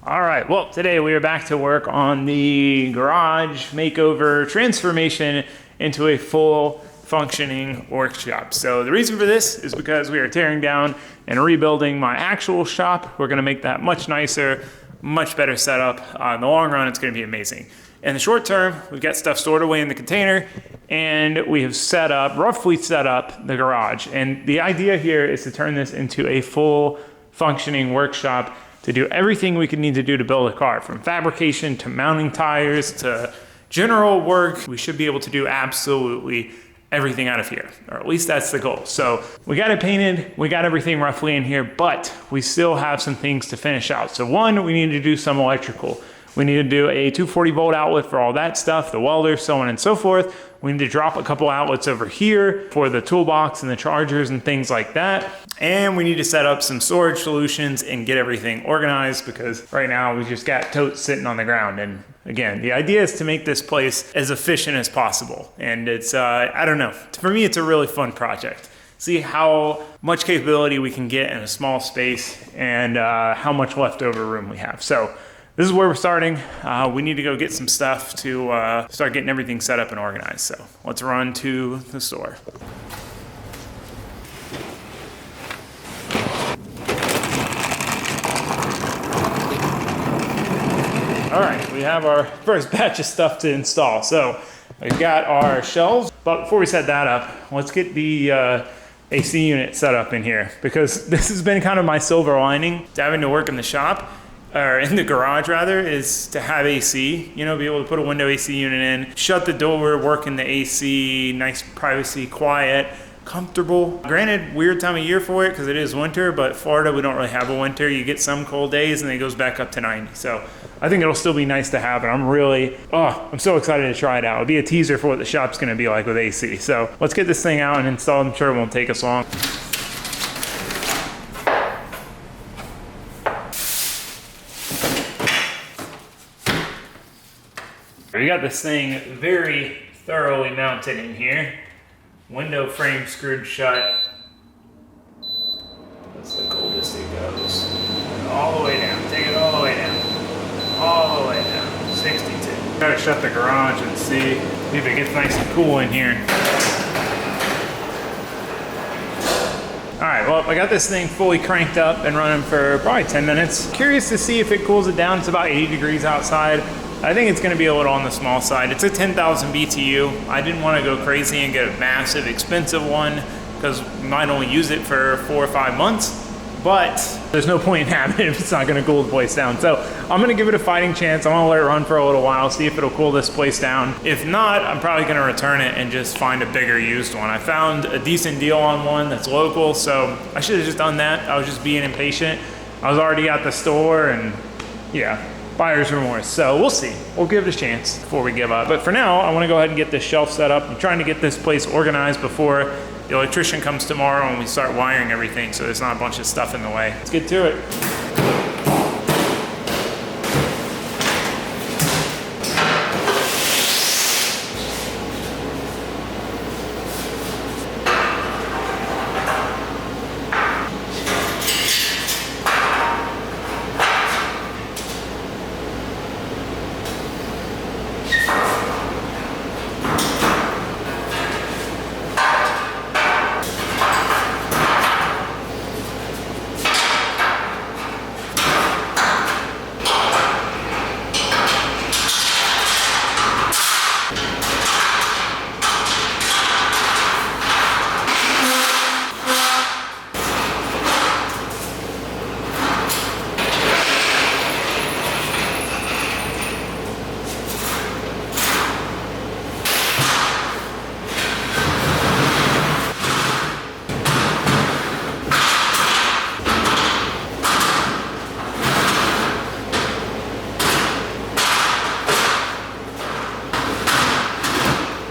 All right, well, today we are back to work on the garage makeover transformation into a full functioning workshop. So the reason for this is because we are tearing down and rebuilding my actual shop. We're gonna make that much nicer, much better setup. In the long run, it's gonna be amazing. In the short term, we've got stuff stored away in the container and we have roughly set up the garage. And the idea here is to turn this into a full functioning workshop to do everything we could need to do to build a car, from fabrication to mounting tires to general work. We should be able to do absolutely everything out of here, or at least that's the goal. So we got it painted, we got everything roughly in here, but we still have some things to finish out. So one, we need to do some electrical. We need to do a 240 volt outlet for all that stuff, the welder, so on and so forth. We need to drop a couple outlets over here for the toolbox and the chargers and things like that. And we need to set up some storage solutions and get everything organized, because right now we just got totes sitting on the ground. And again, the idea is to make this place as efficient as possible. And it's, I don't know, for me, it's a really fun project. See how much capability we can get in a small space and how much leftover room we have. So this is where we're starting. We need to go get some stuff to start getting everything set up and organized. So let's run to the store. All right, we have our first batch of stuff to install. So we've got our shelves, but before we set that up, let's get the AC unit set up in here, because this has been kind of my silver lining to having to work in the shop, or in the garage rather, is to have AC, you know, be able to put a window AC unit in, shut the door, work in the AC, nice privacy, quiet, comfortable. Granted, weird time of year for it because it is winter, but Florida, we don't really have a winter. You get some cold days and it goes back up to 90. So I think it'll still be nice to have, and I'm so excited to try it out. It'll be a teaser for what the shop's gonna be like with AC. So let's get this thing out and installed. I'm sure it won't take us long. We got this thing very thoroughly mounted in here. Window frame screwed shut. That's the coldest it goes. All the way down. Take it all the way down. All the way down. 62. Gotta shut the garage and see if it gets nice and cool in here. All right, well, I got this thing fully cranked up and running for probably 10 minutes. Curious to see if it cools it down. It's about 80 degrees outside. I think it's gonna be a little on the small side. It's a 10,000 BTU. I didn't wanna go crazy and get a massive, expensive one, because we might only use it for 4 or 5 months, but there's no point in having it if it's not gonna cool the place down. So I'm gonna give it a fighting chance. I'm gonna let it run for a little while, see if it'll cool this place down. If not, I'm probably gonna return it and just find a bigger used one. I found a decent deal on one that's local, so I should have just done that. I was just being impatient. I was already at the store, and yeah, buyer's remorse. So we'll see. We'll give it a chance before we give up. But for now, I want to go ahead and get this shelf set up. I'm trying to get this place organized before the electrician comes tomorrow and we start wiring everything, so there's not a bunch of stuff in the way. Let's get to it.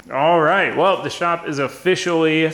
All right, well, the shop is officially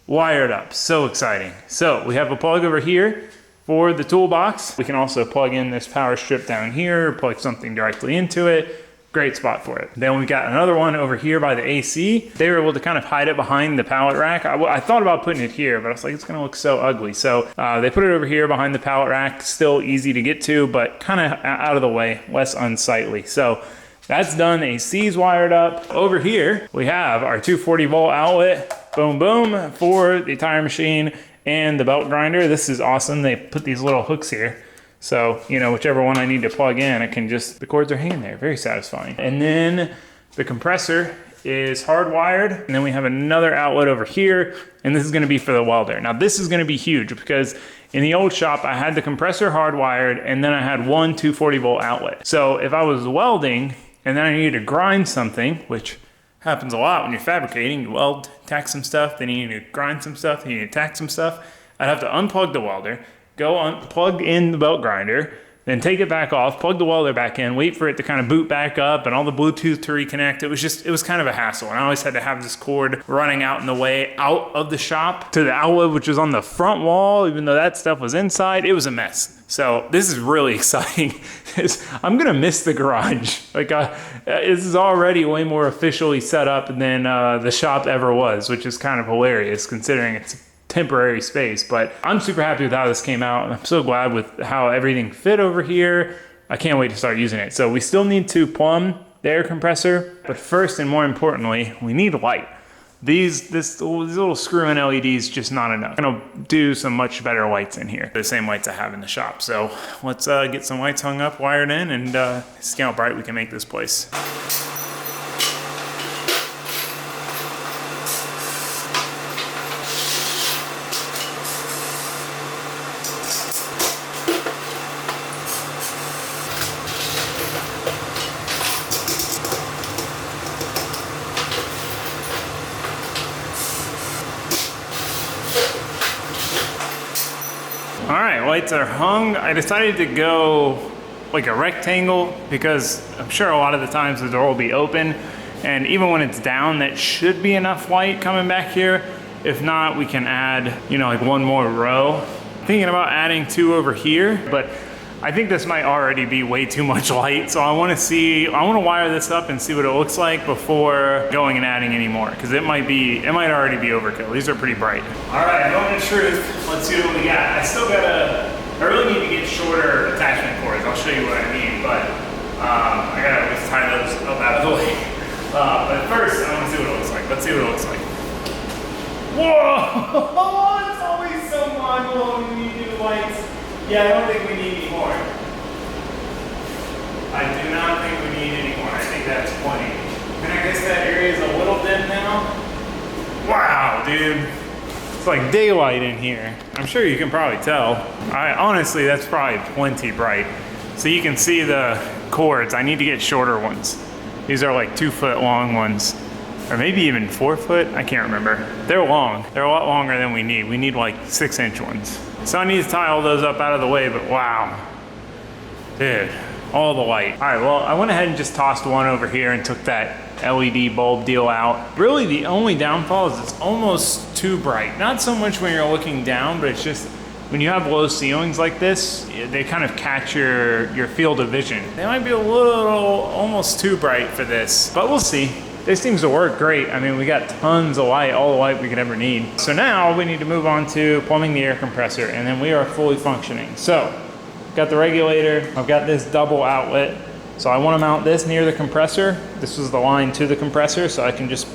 wired up. So exciting. So we have a plug over here for the toolbox. We can also plug in this power strip down here, plug something directly into it. Great spot for it. Then we got another one over here by the AC. They were able to kind of hide it behind the pallet rack. I thought about putting it here, but I was like, it's gonna look so ugly. So they put it over here behind the pallet rack. Still easy to get to, but kind of out of the way, less unsightly. So that's done. The AC's wired up. Over here, we have our 240 volt outlet, boom, boom, for the tire machine and the belt grinder. This is awesome. They put these little hooks here. So, you know, whichever one I need to plug in, I can just, the cords are hanging there. Very satisfying. And then the compressor is hardwired. And then we have another outlet over here. And this is gonna be for the welder. Now this is gonna be huge because in the old shop, I had the compressor hardwired and then I had one 240 volt outlet. So if I was welding and then I needed to grind something, which happens a lot when you're fabricating, you weld, tack some stuff, then you need to grind some stuff, then you need to tack some stuff. I'd have to unplug the welder, plug in the belt grinder, then take it back off, plug the welder back in, wait for it to kind of boot back up and all the Bluetooth to reconnect. It was kind of a hassle. And I always had to have this cord running out in the way out of the shop to the outlet, which was on the front wall, even though that stuff was inside. It was a mess. So this is really exciting. I'm gonna miss the garage. Like this is already way more officially set up than the shop ever was, which is kind of hilarious considering it's temporary space. But I'm super happy with how this came out, and I'm so glad with how everything fit over here. I can't wait to start using it. So we still need to plumb the air compressor, but first and more importantly, we need light. These little screw-in LEDs just not enough. I'm gonna do some much better lights in here. The same lights I have in the shop. So let's get some lights hung up, wired in, and see how bright we can make this place. All right, lights are hung. I decided to go like a rectangle because I'm sure a lot of the times the door will be open, and even when it's down, that should be enough light coming back here. If not, we can add, you know, like one more row. Thinking about adding two over here, but I think this might already be way too much light, so I want to wire this up and see what it looks like before going and adding any more, because it might already be overkill. These are pretty bright. All right, moment of truth. Let's see what we got. I really need to get shorter attachment cords. I'll show you what I mean, but I gotta at least tie those up out of the way. But first, I want to see what it looks like. Let's see what it looks like. Whoa! It's always so mind-blowing when you do lights. Yeah, I don't think we need any more. I do not think we need any more. I think that's plenty. And I guess that area is a little dim now. Wow, dude. It's like daylight in here. I'm sure you can probably tell. Honestly, that's probably plenty bright. So you can see the cords. I need to get shorter ones. These are like 2 foot long ones. Or maybe even 4 foot, I can't remember. They're long, they're a lot longer than we need. We need like 6-inch ones. So I need to tie all those up out of the way, but wow. Dude, all the light. All right, well, I went ahead and just tossed one over here and took that LED bulb deal out. Really the only downfall is it's almost too bright. Not so much when you're looking down, but it's just, when you have low ceilings like this, they kind of catch your field of vision. They might be a little, almost too bright for this, but we'll see. This seems to work great. I mean, we got tons of light, all the light we could ever need. So now we need to move on to plumbing the air compressor, and then we are fully functioning. So, got the regulator, I've got this double outlet. So I want to mount this near the compressor. This was the line to the compressor, so I can just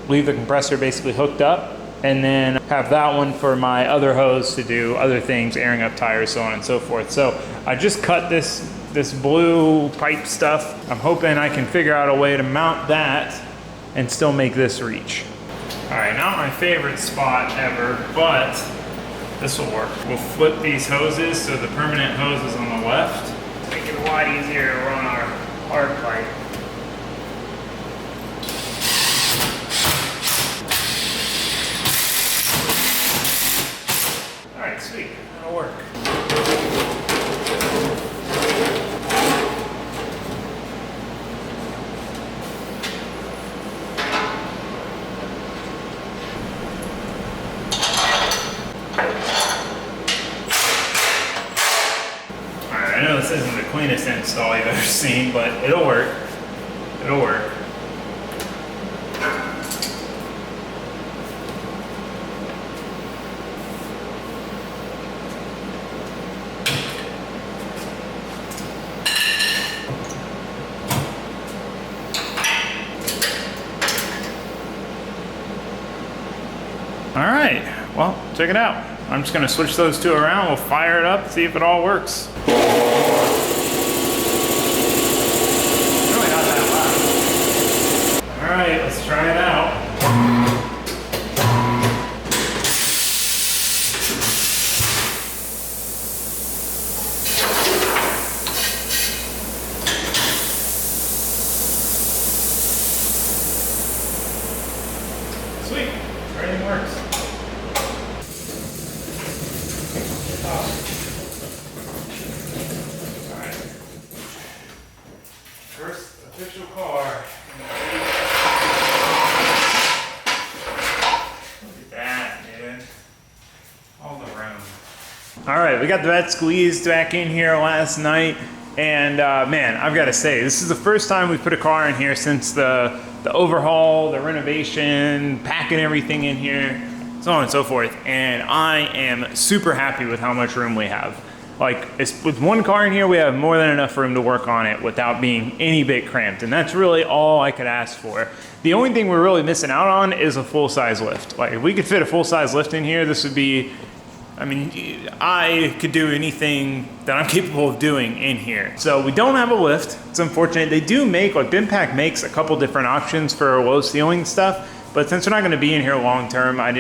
leave the compressor basically hooked up, and then have that one for my other hose to do other things, airing up tires, so on and so forth. So I just cut this blue pipe stuff. I'm hoping I can figure out a way to mount that and still make this reach. All right, not my favorite spot ever, but this will work. We'll flip these hoses so the permanent hose is on the left. Make it a lot easier to run our hard pipe. All right, sweet, that'll work. I know this isn't the cleanest install you've ever seen, but it'll work. it'll work. All right, well, check it out. I'm just gonna switch those two around. We'll fire it up, see if it all works. Really not that loud. All right, let's try it out. Sweet, everything works. Alright. First official car. Look at that, dude. All the room. Alright, we got that squeezed back in here last night. And man, I've got to say, this is the first time we put a car in here since the overhaul, the renovation, packing everything in here, so on and so forth. And I am super happy with how much room we have. Like, with one car in here, we have more than enough room to work on it without being any bit cramped. And that's really all I could ask for. The only thing we're really missing out on is a full-size lift. Like, if we could fit a full-size lift in here, this would be, I mean, I could do anything that I'm capable of doing in here. So we don't have a lift. It's unfortunate. They do make, like BIMPAC makes a couple different options for low ceiling stuff, but since we're not gonna be in here long term, I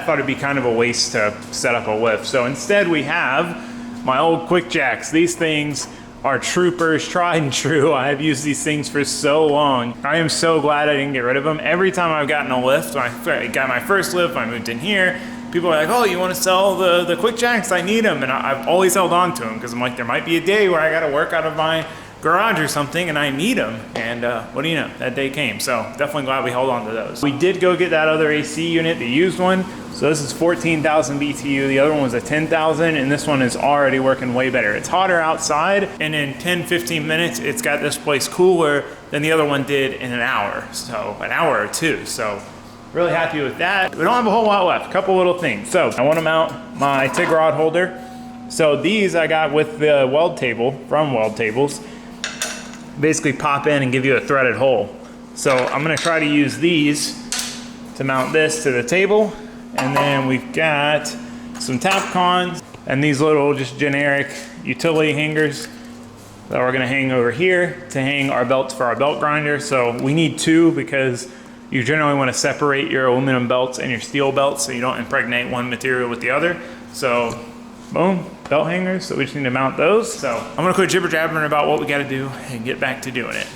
thought it'd be kind of a waste to set up a lift. So instead we have my old Quickjacks. These things are troopers, tried and true. I have used these things for so long. I am so glad I didn't get rid of them. Every time I've gotten a lift, when I got my first lift, when I moved in here, people are like, oh, you want to sell the Quickjacks? I need them. And I've always held on to them because I'm like, there might be a day where I got to work out of my garage or something and I need them. And what do you know, that day came. So definitely glad we held on to those. We did go get that other AC unit, the used one. So this is 14,000 BTU. The other one was a 10,000 and this one is already working way better. It's hotter outside and in 10, 15 minutes, it's got this place cooler than the other one did in an hour. So an hour or two. So really happy with that. We don't have a whole lot left, a couple little things. So I want to mount my Tig Rod Holder. So these I got with the weld table from Weld Tables. Basically pop in and give you a threaded hole. So I'm gonna try to use these to mount this to the table. And then we've got some Tapcons and these little just generic utility hangers that we're gonna hang over here to hang our belts for our belt grinder. So we need two because you generally want to separate your aluminum belts and your steel belts so you don't impregnate one material with the other. So boom, belt hangers. So we just need to mount those. So I'm gonna quit jibber jabbering about what we got to do and get back to doing it.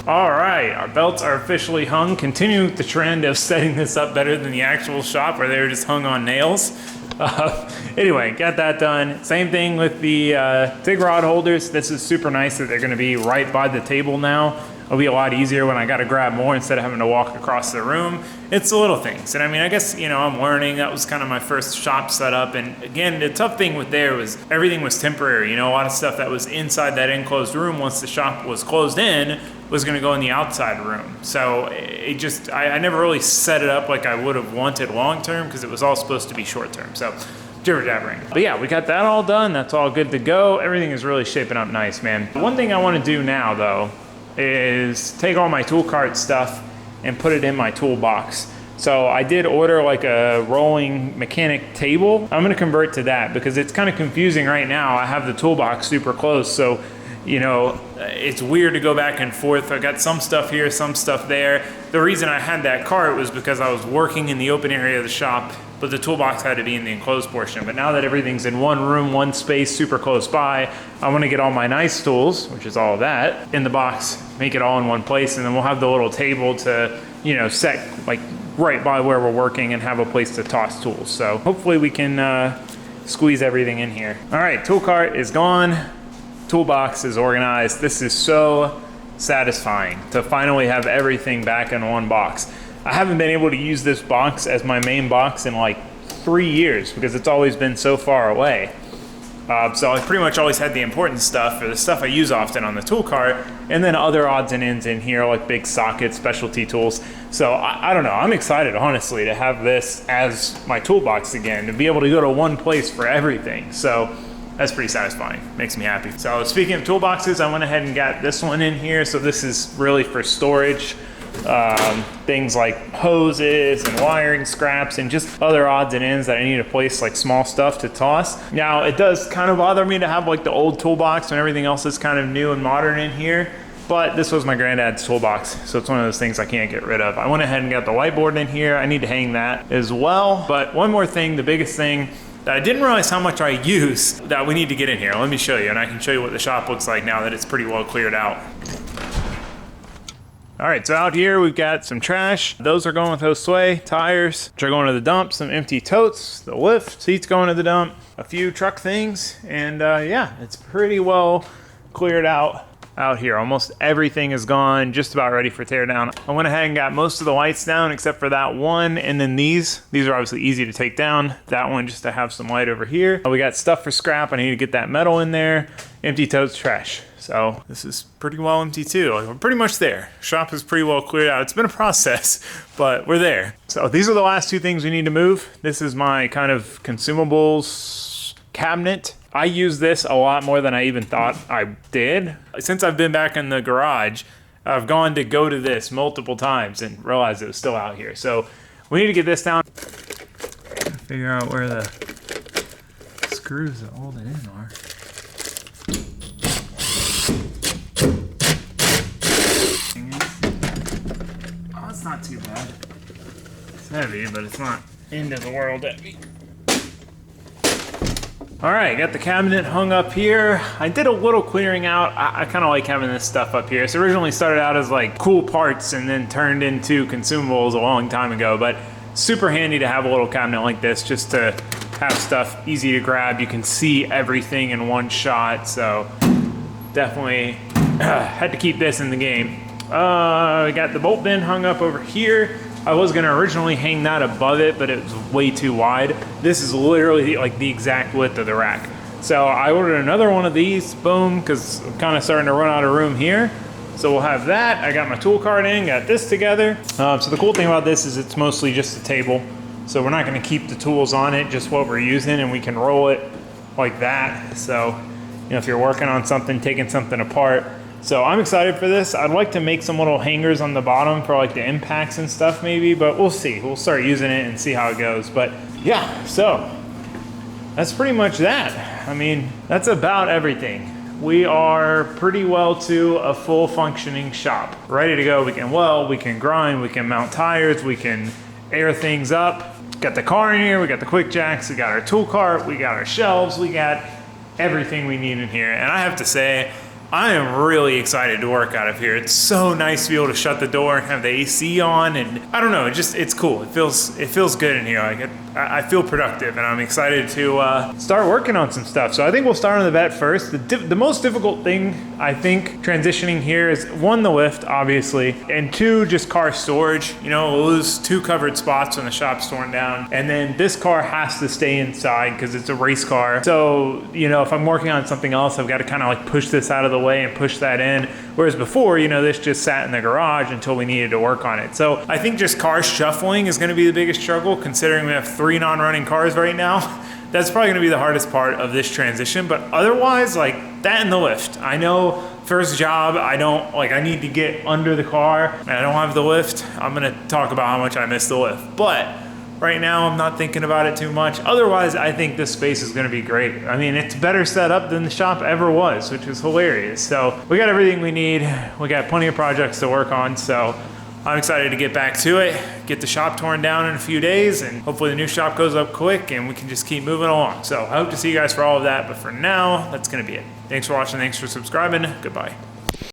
All right, our belts are officially hung. Continue the trend of setting this up better than the actual shop where they were just hung on nails. Anyway, got that done. Same thing with the Tig Rod holders. This is super nice that they're gonna be right by the table now. It'll be a lot easier when I gotta grab more instead of having to walk across the room. It's the little things. And I mean, I guess, you know, I'm learning. That was kind of my first shop setup. And again, the tough thing with there was everything was temporary. You know, a lot of stuff that was inside that enclosed room once the shop was closed in was gonna go in the outside room. So it just, I never really set it up like I would have wanted long-term because it was all supposed to be short-term. So jibber jabbering. But yeah, we got that all done. That's all good to go. Everything is really shaping up nice, man. One thing I wanna do now though, is take all my tool cart stuff and put it in my toolbox. So I did order like a rolling mechanic table. I'm gonna convert to that because it's kind of confusing right now. I have the toolbox super close, so you know, it's weird to go back and forth. I got some stuff here, some stuff there. The reason I had that cart was because I was working in the open area of the shop but the toolbox had to be in the enclosed portion. But now that everything's in one room, one space, super close by, I want to get all my nice tools, which is all of that, in the box, make it all in one place, and then we'll have the little table to, you know, set like right by where we're working and have a place to toss tools. So hopefully we can squeeze everything in here. All right, tool cart is gone. Toolbox is organized. This is so satisfying to finally have everything back in one box. I haven't been able to use this box as my main box in like 3 years because it's always been so far away. So I've pretty much always had the important stuff, or the stuff I use often, on the tool cart, and then other odds and ends in here like big sockets, specialty tools. So I don't know, I'm excited honestly to have this as my toolbox again, to be able to go to one place for everything. So that's pretty satisfying, makes me happy. So speaking of toolboxes, I went ahead and got this one in here. So this is really for storage. Things like hoses and wiring scraps and just other odds and ends that I need to place, like small stuff to toss. Now it does kind of bother me to have like the old toolbox when everything else is kind of new and modern in here, but this was my granddad's toolbox, so it's one of those things I can't get rid of. I went ahead and got the whiteboard in here. I need to hang that as well. But one more thing, the biggest thing that I didn't realize how much I use that we need to get in here. Let me show you, and I can show you what the shop looks like now that it's pretty well cleared out. All right, so out here we've got some trash. Those are going with Josue. Tires, which are going to the dump. Some empty totes, the lift, seats going to the dump. A few truck things, and yeah, it's pretty well cleared out here. Almost everything is gone, just about ready for tear down. I went ahead and got most of the lights down except for that one, and then these are obviously easy to take down. That one just to have some light over here. We got stuff for scrap. I need to get that metal in there. Empty totes, trash. So this is pretty well empty too. Like, we're pretty much there. Shop is pretty well cleared out. It's been a process, but we're there. So these are the last two things we need to move. This is my kind of consumables cabinet. I use this a lot more than I even thought I did. Since I've been back in the garage, I've gone to go to this multiple times and realized it was still out here. So we need to get this down. Figure out where the screws that hold it in are. Oh, it's not too bad. It's heavy, but it's not end of the world heavy. All right, got the cabinet hung up here. I did a little clearing out. I kind of like having this stuff up here. It originally started out as like cool parts and then turned into consumables a long time ago, but super handy to have a little cabinet like this just to have stuff easy to grab. You can see everything in one shot, so definitely had to keep this in the game. We got the bolt bin hung up over here. I was gonna originally hang that above it, but it was way too wide. This is literally like the exact width of the rack. So I ordered another one of these, boom, because I'm kind of starting to run out of room here. So we'll have that. I got my tool cart in, got this together. So the cool thing about this is it's mostly just a table. So we're not gonna keep the tools on it, just what we're using, and we can roll it like that. So, you know, if you're working on something, taking something apart. So I'm excited for this. I'd like to make some little hangers on the bottom for like the impacts and stuff maybe, but we'll see. We'll start using it and see how it goes. But yeah, so that's pretty much that. I mean, that's about everything. We are pretty well to a full functioning shop. Ready to go. We can weld, we can grind, we can mount tires, we can air things up. Got the car in here, we got the Quickjacks, we got our tool cart, we got our shelves, we got everything we need in here. And I have to say, I am really excited to work out of here. It's so nice to be able to shut the door and have the AC on, and I don't know, it's cool. It feels good in here. Like I feel productive, and I'm excited to start working on some stuff. So I think we'll start on the vet first. The most difficult thing, I think, transitioning here is one, the lift, obviously, and two, just car storage. You know, we'll lose 2 covered spots when the shop's torn down, and then this car has to stay inside because it's a race car. So, you know, if I'm working on something else, I've got to kind of like push this out of the way and push that in. Whereas before, you know, this just sat in the garage until we needed to work on it. So I think just car shuffling is going to be the biggest struggle, considering we have 3 non-running cars right now. That's probably going to be the hardest part of this transition. But otherwise, like that and the lift. I know first job, I need to get under the car and I don't have the lift. I'm going to talk about how much I miss the lift. But right now, I'm not thinking about it too much. Otherwise, I think this space is gonna be great. I mean, it's better set up than the shop ever was, which is hilarious. So we got everything we need. We got plenty of projects to work on. So I'm excited to get back to it, get the shop torn down in a few days, and hopefully the new shop goes up quick and we can just keep moving along. So I hope to see you guys for all of that, but for now, that's gonna be it. Thanks for watching, thanks for subscribing, goodbye.